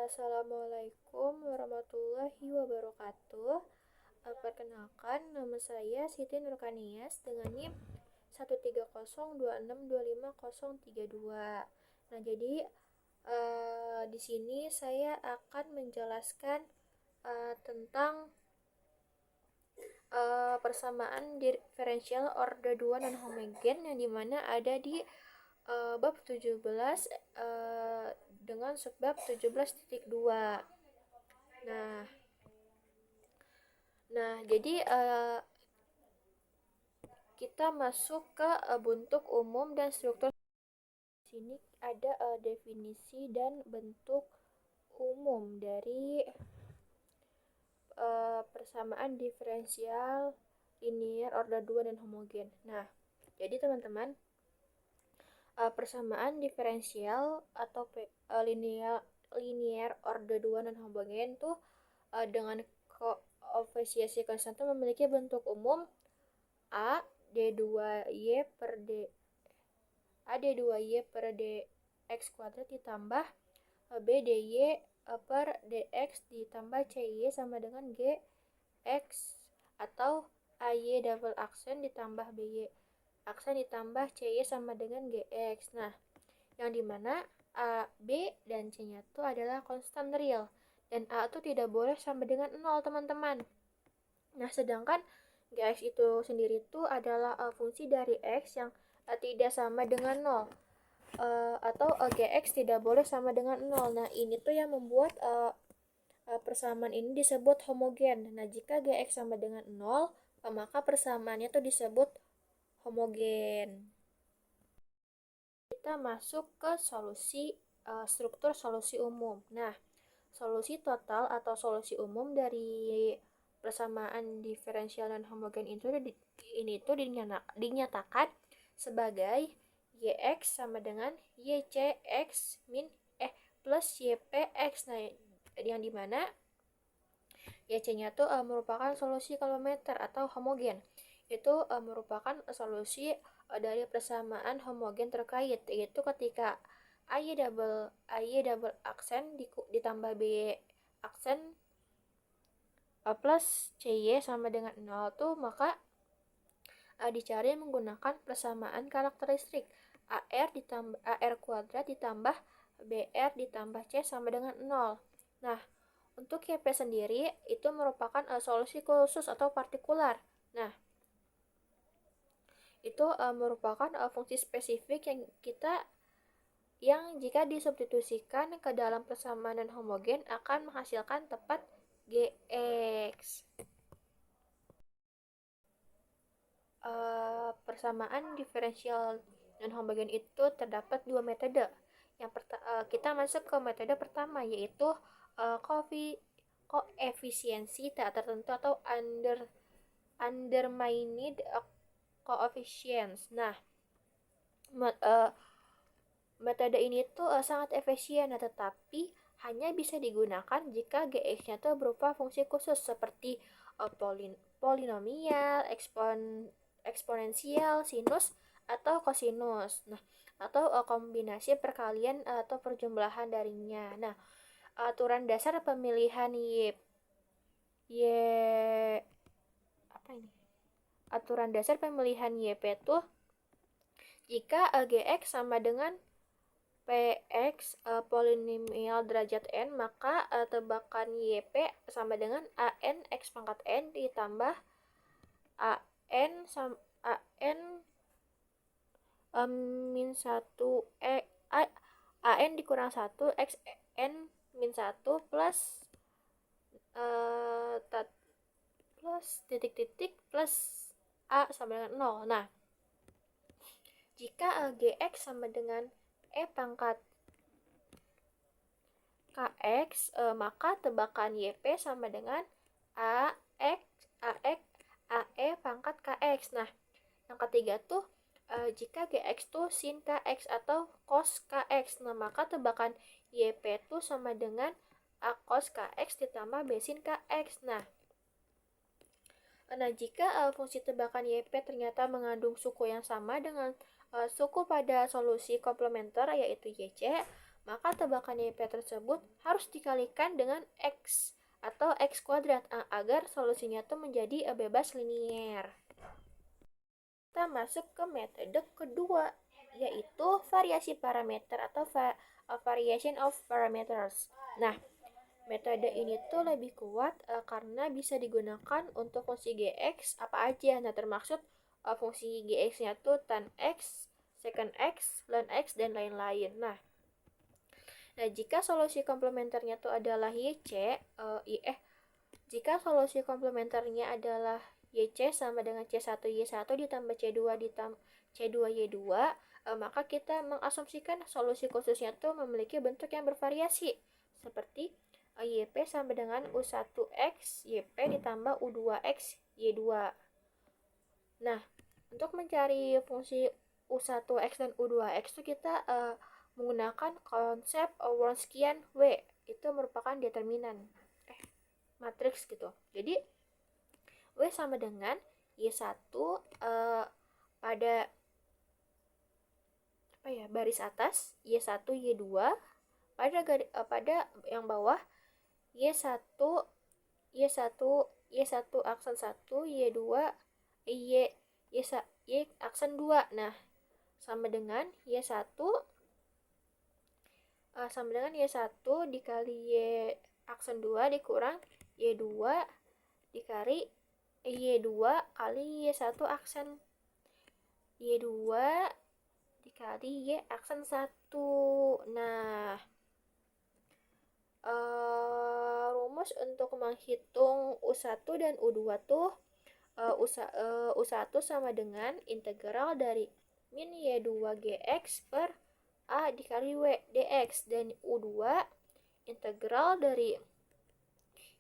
Assalamualaikum warahmatullahi wabarakatuh. Perkenalkan, nama saya Siti Nurkanias dengan NIM 13026250032. Nah, jadi di sini saya akan menjelaskan tentang persamaan diferensial order 2 non homogen yang dimana ada di bab 17 dengan subbab 17.2. Nah, jadi kita masuk ke bentuk umum dan struktur. Di sini ada definisi dan bentuk umum dari persamaan diferensial linear order 2 dan homogen. Nah, jadi teman-teman, persamaan diferensial atau linear order 2 non homogen tuh dengan koefisiensi konstan memiliki bentuk umum A d2y per dx kuadrat ditambah b dy per dx ditambah cy sama dengan gx, atau ay double aksen ditambah by aksen ditambah cy sama dengan gx. Nah, yang dimana a, b, dan c nya itu adalah konstan real dan a itu tidak boleh sama dengan 0, teman-teman. Nah, sedangkan gx itu sendiri itu adalah fungsi dari x yang tidak sama dengan 0, atau gx tidak boleh sama dengan 0. Nah, ini tuh yang membuat persamaan ini disebut homogen. Nah, jika gx sama dengan 0, maka persamaannya itu disebut homogen. Kita masuk ke solusi struktur solusi umum. Nah, solusi total atau solusi umum dari persamaan diferensial dan homogen itu dinyatakan sebagai yx sama dengan ycx plus ypx. Nah, yang dimana yc-nya itu merupakan solusi kilometer atau homogen. Itu merupakan solusi dari persamaan homogen terkait, yaitu ketika ay double aksen ditambah b aksen plus cy sama dengan 0 tuh, maka dicari menggunakan persamaan karakteristik ar kuadrat ditambah br ditambah c sama dengan 0. Nah, untuk YP sendiri itu merupakan solusi khusus atau partikular. Nah, itu merupakan fungsi spesifik yang jika disubstitusikan ke dalam persamaan dan homogen akan menghasilkan tepat gx. Persamaan diferensial dan homogen itu terdapat dua metode. Kita masuk ke metode pertama, yaitu koefisiensi tak tertentu atau undermined coefficients. Nah, metode ini tuh sangat efisien, tetapi hanya bisa digunakan jika gx-nya tuh berupa fungsi khusus seperti polinomial, eksponensial, sinus, atau kosinus. Nah, atau kombinasi perkalian atau perjumlahan darinya. Nah, aturan dasar pemilihan aturan dasar pemilihan YP tuh jika gx sama dengan px polinomial derajat n, maka tebakan YP sama dengan an x pangkat n ditambah min 1 an dikurang 1 x n min 1 plus titik-titik plus a sama dengan 0. Nah, jika gx sama dengan pangkat kx, maka tebakan yp sama dengan ae pangkat kx. Nah, yang ketiga tuh jika gx tuh sin kx atau cos kx, nah maka tebakan yp tuh sama dengan a cos kx ditambah b sin kx. Nah, jika fungsi tebakan YP ternyata mengandung suku yang sama dengan suku pada solusi komplementer yaitu YC, maka tebakan YP tersebut harus dikalikan dengan X atau X kuadrat agar solusinya tuh menjadi bebas linier. Kita masuk ke metode kedua, yaitu variasi parameter atau variation of parameters. Nah, metode ini tuh lebih kuat karena bisa digunakan untuk fungsi Gx apa aja. Nah, termaksud fungsi Gx-nya tuh tan X, secant X, ln X, dan lain-lain. Nah, jika solusi komplementernya tuh adalah YC, jika solusi komplementernya adalah YC sama dengan C1Y1 ditambah C2Y2, maka kita mengasumsikan solusi khususnya tuh memiliki bentuk yang bervariasi, seperti YP sama dengan U1X YP ditambah U2X Y2. Nah, untuk mencari fungsi U1X dan U2X itu kita menggunakan konsep Wronskian W. Itu merupakan determinan matriks gitu. Jadi W sama dengan Y1 pada baris atas, Y1 Y2 pada yang bawah Y1 aksen 1 Y2 Y aksen 2. Nah, sama dengan Y1 dikali Y aksen 2 dikurang Y2 dikali Y2 kali Y1 aksen Y2 dikali Y aksen 1. Nah, rumus untuk menghitung U1 dan U2 tuh U1 sama dengan integral dari min Y2 GX per A dikali W dx, dan U2 integral dari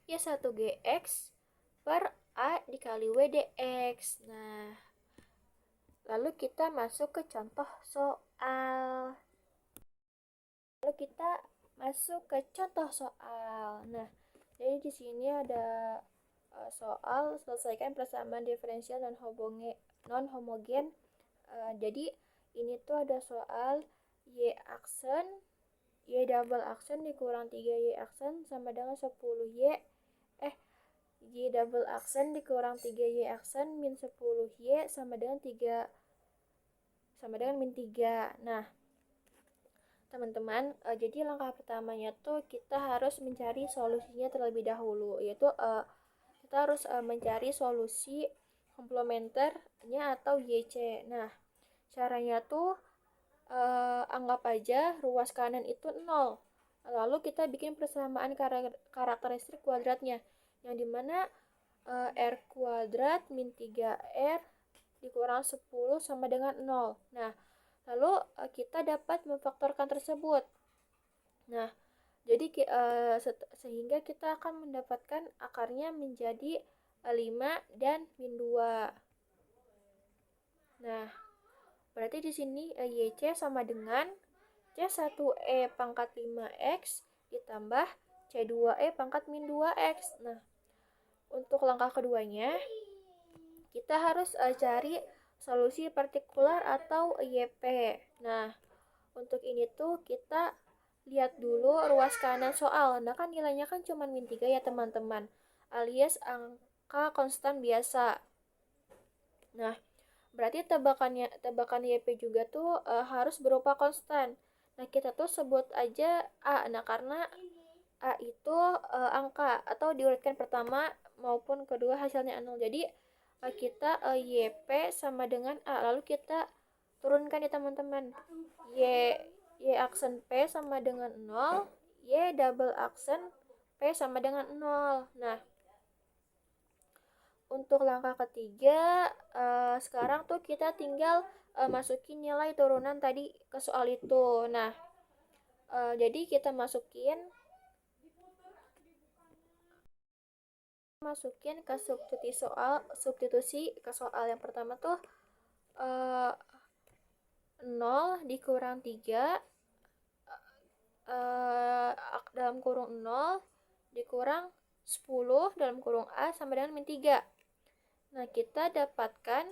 Y1 GX per A dikali W dx. Nah, lalu kita masuk ke contoh soal. Nah, jadi di sini ada soal selesaikan persamaan diferensial non homogen. Jadi ini tuh ada soal Y aksen Y double aksen dikurang 3Y aksen sama dengan 10Y Y double aksen dikurang 3Y aksen min 10Y sama dengan min 3. Nah, teman-teman, jadi langkah pertamanya tuh kita harus mencari solusinya terlebih dahulu, yaitu kita harus mencari solusi komplementernya atau YC. Nah, caranya tuh anggap aja ruas kanan itu 0. Lalu kita bikin persamaan karakteristik kuadratnya, yang dimana R kuadrat min 3R dikurang 10 sama dengan 0. Nah, lalu kita dapat memfaktorkan tersebut. Nah, jadi sehingga kita akan mendapatkan akarnya menjadi 5 dan min 2. Nah, berarti di sini YC sama dengan C1E pangkat 5X ditambah C2E pangkat min 2X. Nah, untuk langkah keduanya, kita harus cari solusi partikular atau YP. Nah, untuk ini tuh kita lihat dulu ruas kanan soal. Nah, kan nilainya kan cuma min 3 ya teman-teman, alias angka konstan biasa. Nah, berarti tebakan YP juga tuh harus berupa konstan. Nah, kita tuh sebut aja A. Nah, karena A itu angka atau diurutkan pertama maupun kedua hasilnya 0. Jadi kita YP sama dengan A. Lalu kita turunkan ya teman-teman. Y aksen P sama dengan 0, Y double aksen P sama dengan 0. Nah, untuk langkah ketiga, sekarang tuh kita tinggal masukin nilai turunan tadi ke soal itu. Nah, jadi kita masukin ke substitusi ke soal yang pertama tuh 0 dikurang 3 dalam kurung 0 dikurang 10 dalam kurung A sama dengan min 3. Nah, kita dapatkan,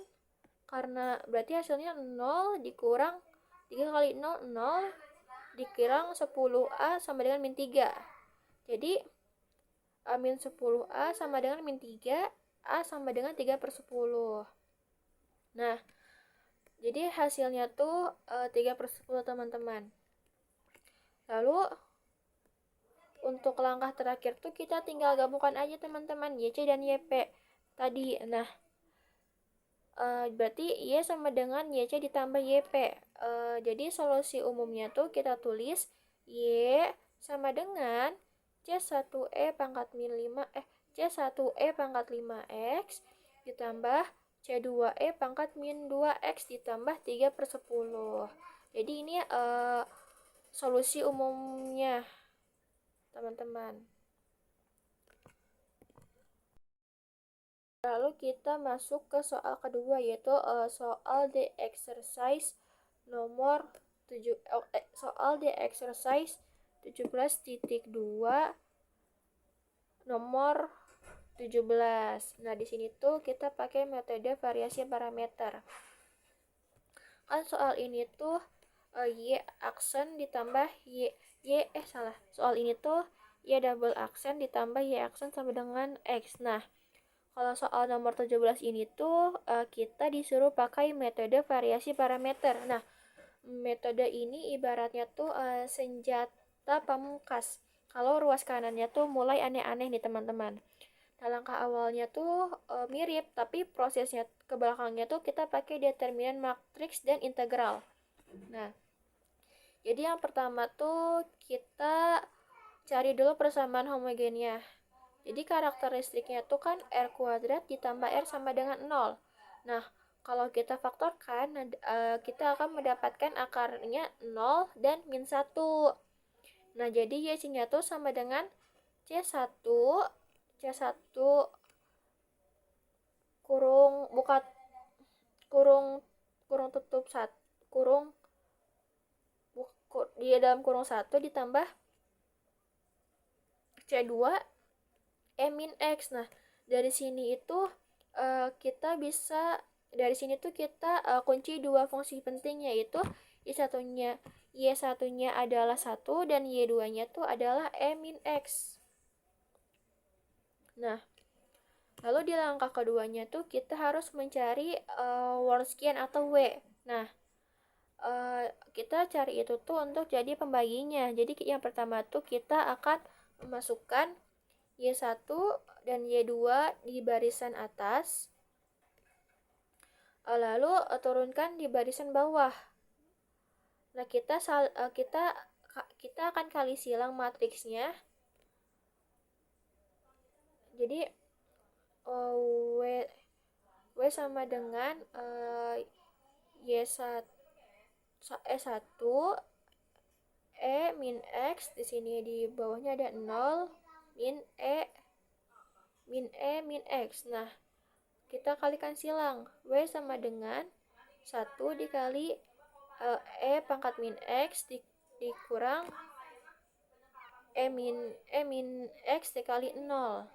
karena berarti hasilnya 0 dikurang 3 kali 0, 0 dikurang 10A sama dengan min 3. Jadi min 10A sama dengan min 3, A sama dengan 3/10. Nah, jadi hasilnya tuh 3/10 teman-teman. Lalu untuk langkah terakhir tuh kita tinggal gabungkan aja teman-teman YC dan YP tadi. Nah, berarti Y sama dengan YC ditambah YP. Jadi solusi umumnya tuh kita tulis Y sama dengan C1E pangkat min 5 C1E pangkat 5X ditambah C2E pangkat min 2X ditambah 3/10. Jadi ini solusi umumnya teman-teman. Lalu kita masuk ke soal kedua, yaitu soal the exercise nomor 7 soal the exercise 17.2 nomor 17. Nah, di sini tuh kita pakai metode variasi parameter. Kan soal ini tuh Y aksen ditambah soal ini tuh Y double aksen ditambah Y aksen sama dengan X. Nah, kalau soal nomor 17 ini tuh kita disuruh pakai metode variasi parameter. Nah, metode ini ibaratnya tuh senjata pamungkas. Kalau ruas kanannya tuh mulai aneh-aneh nih teman-teman. Nah, langkah awalnya tuh mirip, tapi prosesnya ke belakangnya tuh kita pakai determinan matriks dan integral. Nah, jadi yang pertama tuh kita cari dulu persamaan homogennya. Jadi karakteristiknya tuh kan R kuadrat ditambah R sama dengan 0. Nah, kalau kita faktorkan, kita akan mendapatkan akarnya 0 dan min 1. Nah, jadi Y-nya tuh sama dengan C1 kurung buka kurung tutup 1 kurung di dalam kurung 1 ditambah C2 E min X. Nah, dari sini itu kita bisa kunci dua fungsi penting, yaitu Y1-nya adalah 1 dan Y2-nya tuh adalah E min X. Nah, lalu di langkah keduanya tuh kita harus mencari Wronskian atau W. Nah, kita cari itu tuh untuk jadi pembaginya. Jadi yang pertama tuh kita akan memasukkan Y1 dan Y2 di barisan atas, lalu turunkan di barisan bawah. Nah, kita akan kali silang matriksnya. Jadi W sama dengan Y1 E min X, di sini di bawahnya ada 0 min min X. Nah, kita kalikan silang. W sama dengan 1 dikali E pangkat min X dikurang E min X dikali 0.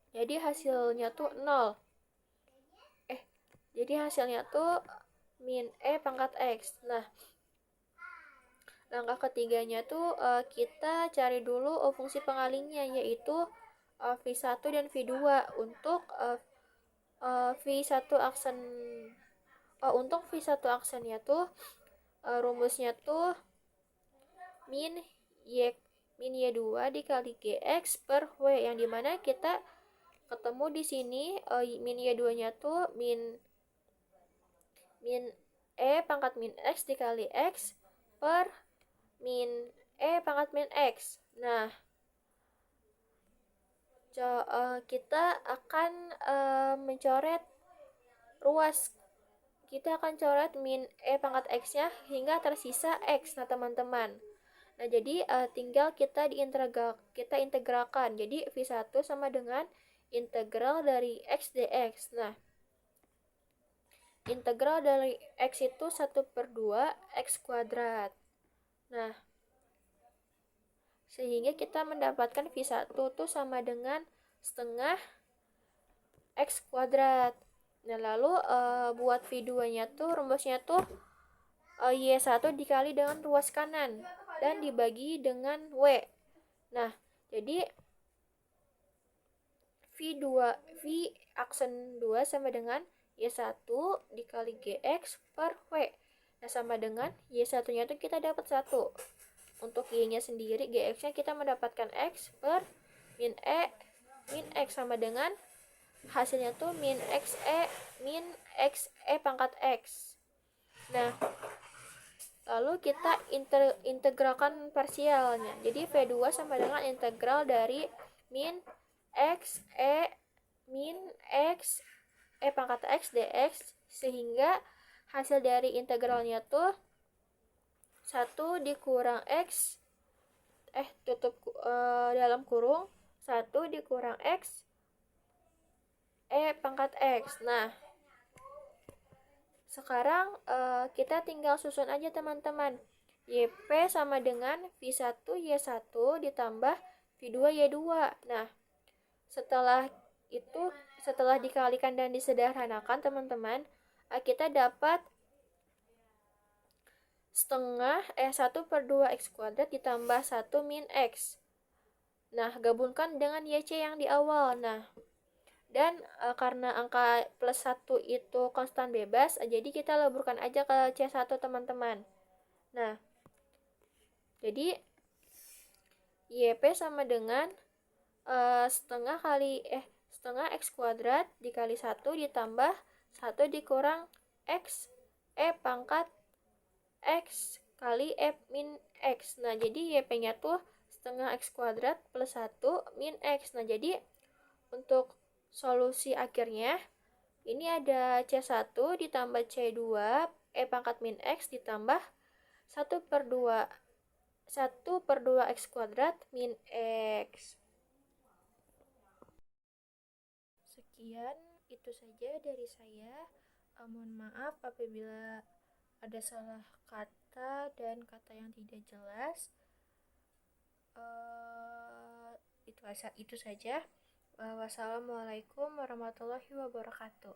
Jadi hasilnya tuh 0. Jadi hasilnya tuh min E pangkat X. Nah, langkah ketiganya tuh kita cari dulu fungsi pengalihnya, yaitu V1 dan V2. Untuk V1 aksen untuk V1 aksennya tuh rumusnya tuh min Y2 dikali GX per W, yang dimana kita ketemu di sini min Y2-nya tuh min E pangkat min X dikali X per min E pangkat min X. Nah, kita akan mencoret ruas. Kita akan coret min E pangkat X-nya hingga tersisa X. Nah, teman-teman. Nah, jadi tinggal kita integralkan. Jadi V1 sama dengan integral dari X dx. Nah, integral dari X itu 1/2 X kuadrat. Nah, sehingga kita mendapatkan V1 tuh sama dengan setengah X kuadrat. Nah, lalu buat V2-nya tuh rumusnya tuh Y1 dikali dengan ruas kanan. dan dibagi dengan W. Nah, jadi V aksen 2 sama dengan Y1 dikali GX per W. Nah, sama dengan Y1-nya itu kita dapat 1. Untuk Y-nya sendiri, GX-nya kita mendapatkan X per min X sama dengan hasilnya tuh min XE pangkat X. Nah, lalu kita integralkan parsialnya. Jadi V2 sama dengan integral dari min X pangkat X dx, sehingga hasil dari integralnya tuh 1 dikurang X dalam kurung 1 dikurang X pangkat X. Nah, sekarang kita tinggal susun aja teman-teman. YP sama dengan V1 Y1 ditambah V2 Y2. Nah, setelah dikalikan dan disederhanakan teman-teman, kita dapat setengah 1/2 X kuadrat ditambah 1 min X. Nah, gabungkan dengan YC yang di awal. Nah, dan karena angka plus 1 itu konstan bebas, jadi kita leburkan aja ke C1 teman-teman. Nah, jadi YP sama dengan setengah X kuadrat dikali 1 ditambah 1 dikurang X pangkat X kali min X. Nah, jadi YP-nya tuh setengah X kuadrat plus 1 min X. Nah, jadi untuk solusi akhirnya ini ada C1 ditambah C2 pangkat min X ditambah 1/2 X kuadrat min X. Sekian, itu saja dari saya. Mohon maaf apabila ada salah kata dan kata yang tidak jelas. Itu saja. Wassalamualaikum warahmatullahi wabarakatuh.